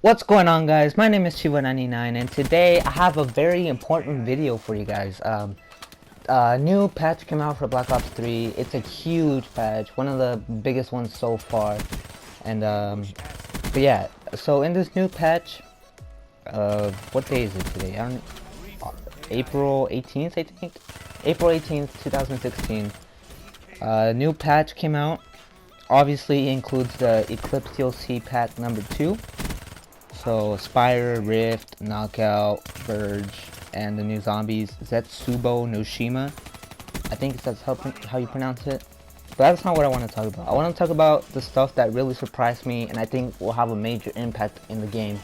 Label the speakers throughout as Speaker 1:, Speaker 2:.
Speaker 1: What's going on, guys? My name is Chiva99 and today I have a very important video for you guys. New patch came out for Black Ops 3. It's a huge patch, one of the biggest ones so far. And but yeah, so in this new patch, what day is it today? April 18th, I think? April 18th, 2016. New patch came out. Obviously it includes the Eclipse DLC pack number 2. So Spire, Rift, Knockout, Verge, and the new zombies, Zetsubo Noshima. I think that's how you pronounce it. But that's not what I want to talk about. I want to talk about the stuff that really surprised me and I think will have a major impact in the game.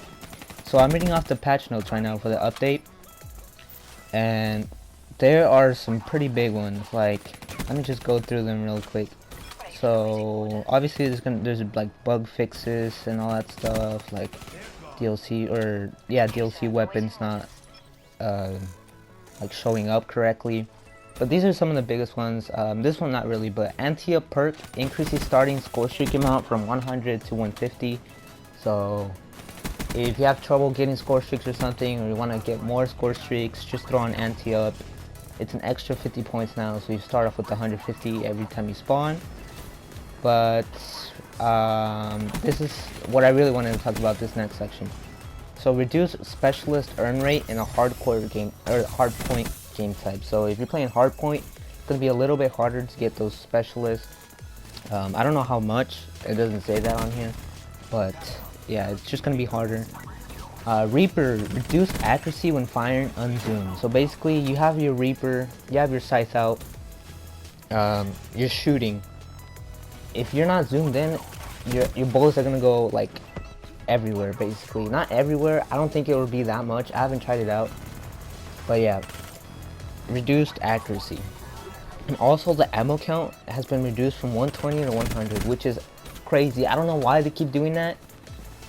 Speaker 1: So I'm reading off the patch notes right now for the update. And there are some pretty big ones. Like, let me just go through them real quick. So obviously there's like bug fixes and all that stuff, like DLC weapons not like showing up correctly. But these are some of the biggest ones. This one not really, but anti-up perk increases starting score streak amount from 100 to 150. So if you have trouble getting score streaks or something, or you want to get more score streaks, just throw on anti-up. It's an extra 50 points now, so you start off with 150 every time you spawn. But this is what I really wanted to talk about this next section. So reduce specialist earn rate in a hardcore game or hardpoint game type. So if you're playing hardpoint, it's gonna be a little bit harder to get those specialists. I don't know how much. It doesn't say that on here, but yeah, it's just gonna be harder. Reaper, reduced accuracy when firing unzoomed. So basically, you have your Reaper, you have your sights out, you're shooting. If you're not zoomed in, your bullets are gonna go like everywhere, basically. Not everywhere. I don't think it will be that much. I haven't tried it out, but yeah, reduced accuracy. And also the ammo count has been reduced from 120 to 100, which is crazy. I don't know why they keep doing that.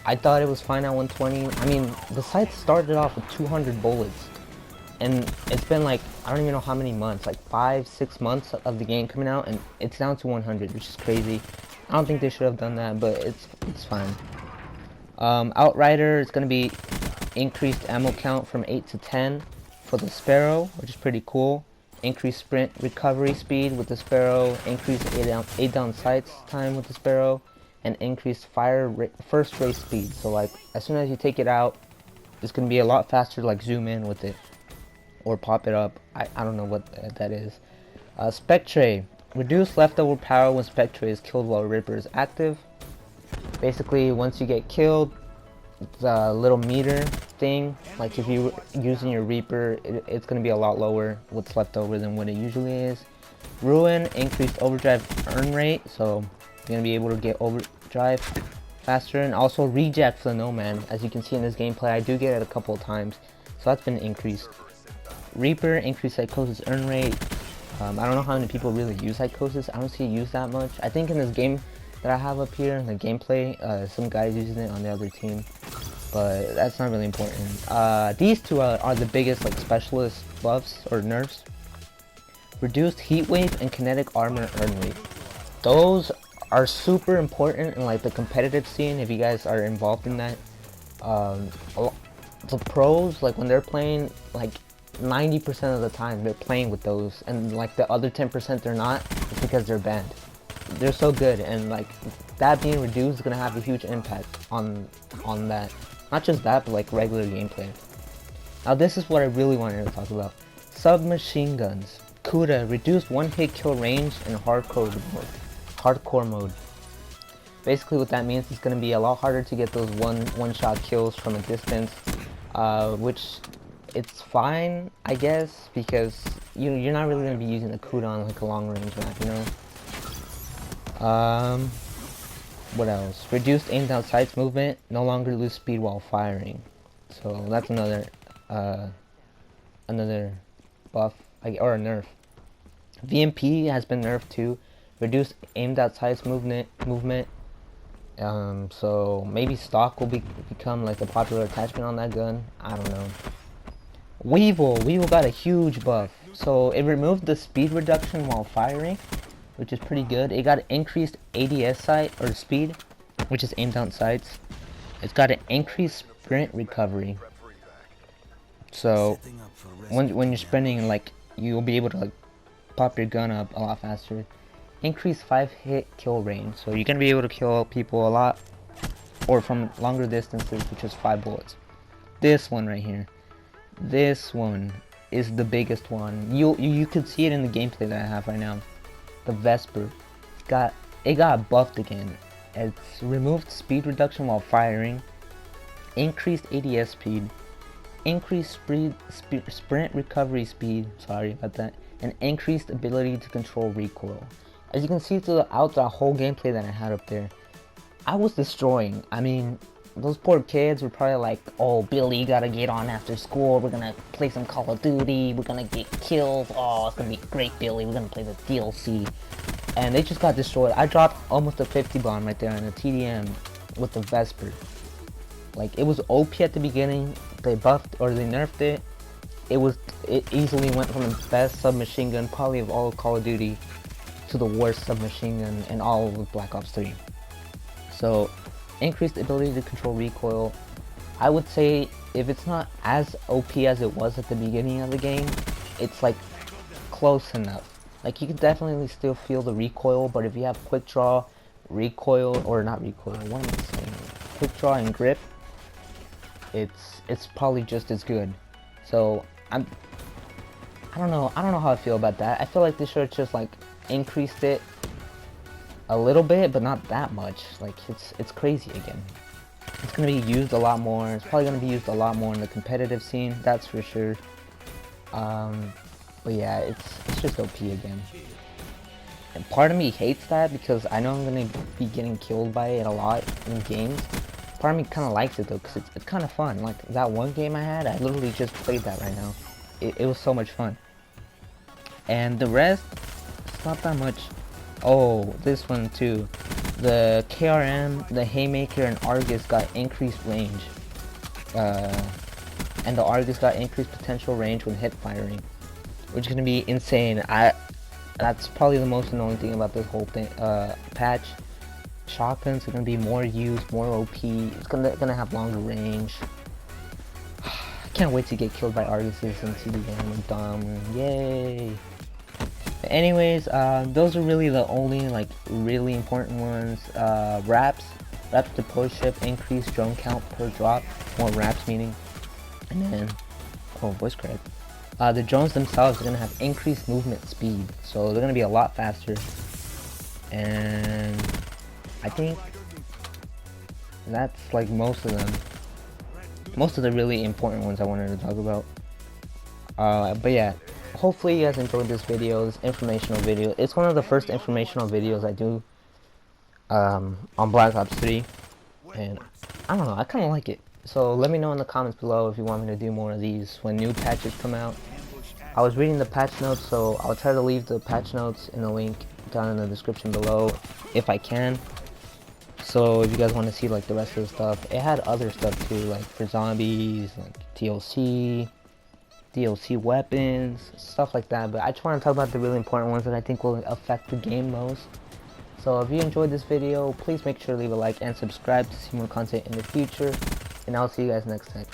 Speaker 1: I thought it was fine at 120. I mean, the site started off with 200 bullets, and it's been like, I don't even know how many months, like 5-6 months of the game coming out, and it's down to 100, which is crazy. I don't think they should have done that, but it's fine. Outrider is going to be increased ammo count from 8 to 10 for the Sparrow, which is pretty cool. Increased sprint recovery speed with the Sparrow, increased 8 down sights time with the Sparrow, and increased first race speed. So like, as soon as you take it out, it's going to be a lot faster to like zoom in with it or pop it up. I don't know what that is. Spectre, reduce leftover power when Spectre is killed while Ripper is active. Basically, once you get killed, the little meter thing, like if you're using your Reaper, it's going to be a lot lower what's left over than what it usually is. Ruin, increased overdrive earn rate, so you're going to be able to get overdrive faster. And also reject for the Nomad. As you can see in this gameplay, I do get it a couple of times, so that's been increased. Reaper, increased psychosis earn rate. I don't know how many people really use psychosis. I don't see it used that much. I think in this game that I have up here, the gameplay, some guys using it on the other team, but that's not really important. These two are the biggest like specialist buffs or nerfs. Reduced heat wave and kinetic armor earn rate. Those are super important in like the competitive scene if you guys are involved in that. The pros, like when they're playing, like 90% of the time they're playing with those, and like the other 10% they're not, it's because they're banned. They're so good, and like that being reduced is gonna have a huge impact on that. Not just that, but like regular gameplay. Now this is what I really wanted to talk about. Submachine guns. Kuda, reduced one-hit kill range in hardcore mode. Basically what that means is gonna be a lot harder to get those one-shot kills from a distance, which it's fine, I guess, because you're not really gonna be using the Kuda on like a long range map, you know. What else? Reduced aim down sights movement, no longer lose speed while firing. So that's another buff or a nerf. VMP has been nerfed too. Reduced aimed at sights movement. So maybe stock will become like a popular attachment on that gun. I don't know. Weevil got a huge buff. So it removed the speed reduction while firing, which is pretty good. It got increased ADS sight or speed, which is aim down sights. It's got an increased sprint recovery. So when you're sprinting, like, you'll be able to like pop your gun up a lot faster. Increased 5-hit kill range, so you're gonna be able to kill people a lot, or from longer distances with just 5 bullets. This one right here, this one is the biggest one. You could see it in the gameplay that I have right now. The Vesper got buffed again. It's removed speed reduction while firing, increased ADS speed, increased sprint recovery speed, sorry about that, and increased ability to control recoil. As you can see throughout the whole gameplay that I had up there, I was destroying. I mean, those poor kids were probably like, oh, Billy, you gotta get on after school, we're gonna play some Call of Duty, we're gonna get kills, oh, it's gonna be great, Billy, we're gonna play the DLC. And they just got destroyed. I dropped almost a 50 bomb right there in a TDM with the Vesper. Like, it was OP at the beginning, they buffed or they nerfed it. It easily went from the best submachine gun probably of all of Call of Duty to the worst submachine gun in all of Black Ops 3. So, increased ability to control recoil. I would say if it's not as OP as it was at the beginning of the game, it's like close enough. Like, you can definitely still feel the recoil, but if you have quick draw, recoil, or not recoil, what am I saying? Quick draw and grip, it's probably just as good. So I don't know how I feel about that. I feel like they should have just like increased it a little bit, but not that much. Like, it's crazy again. It's gonna be used a lot more. It's probably gonna be used a lot more in the competitive scene, that's for sure. But yeah, it's just OP again. And part of me hates that because I know I'm gonna be getting killed by it a lot in games. Part of me kind of likes it though, because it's kind of fun. Like that one game I had, I literally just played that right now. It was so much fun. And the rest, it's not that much. Oh, this one too. The KRM, the Haymaker, and Argus got increased range. And the Argus got increased potential range when hip firing, which is gonna be insane. That's probably the most annoying thing about this whole thing. Patch. Shotguns are gonna be more used, more OP. It's gonna have longer range. I can't wait to get killed by Arguses and CDM and Dom. Yay! But anyways, those are really the only like really important ones. Wraps deploy ship, increase drone count per drop, more wraps meaning, and then voice crack. The drones themselves are gonna have increased movement speed, so they're gonna be a lot faster. And I think that's like most of them. Most of the really important ones I wanted to talk about. But yeah, hopefully you guys enjoyed this video, this informational video. It's one of the first informational videos I do on Black Ops 3. And I don't know, I kind of like it. So let me know in the comments below if you want me to do more of these when new patches come out. I was reading the patch notes, so I'll try to leave the patch notes in the link down in the description below if I can. So if you guys want to see like the rest of the stuff, it had other stuff too, like for zombies, like DLC weapons, stuff like that. But I just want to talk about the really important ones that I think will affect the game most. So if you enjoyed this video, please make sure to leave a like and subscribe to see more content in the future. And I'll see you guys next time.